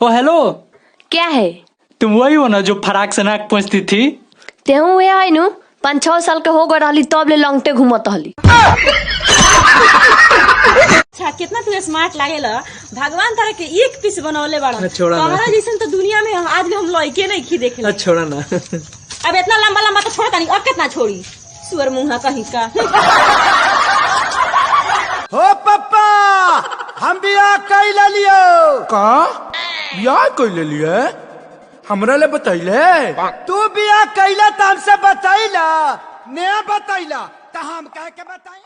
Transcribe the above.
ओ hello, क्या है? तुम वही हो ना जो फराक से नाक पोंछती थी? तेहू वे है नु 5-6 साल के हो गए रहली तब ले लंगटे घूमत रहली। अच्छा कितना तू स्मार्ट लागेला। भगवान तारा के एक पीस बनौले बड़ा। छोड़ा ना। तोहरा जैसन तो दुनिया में आज भी हम लइके नहीं खी देखे। छोड़ा ना। अब इतना लंबा लंबा तो छोड़ता नहीं, अब कितना छोड़ी सुअर मुंहा कहीं का। हो पप्पा, हम बियाह कैला लियो। का बियाह कैले लिए? हमरा ले बतैले। तू बियाह कैला तो हमसे बतैला, नया बतैला तो हम कह के बताई।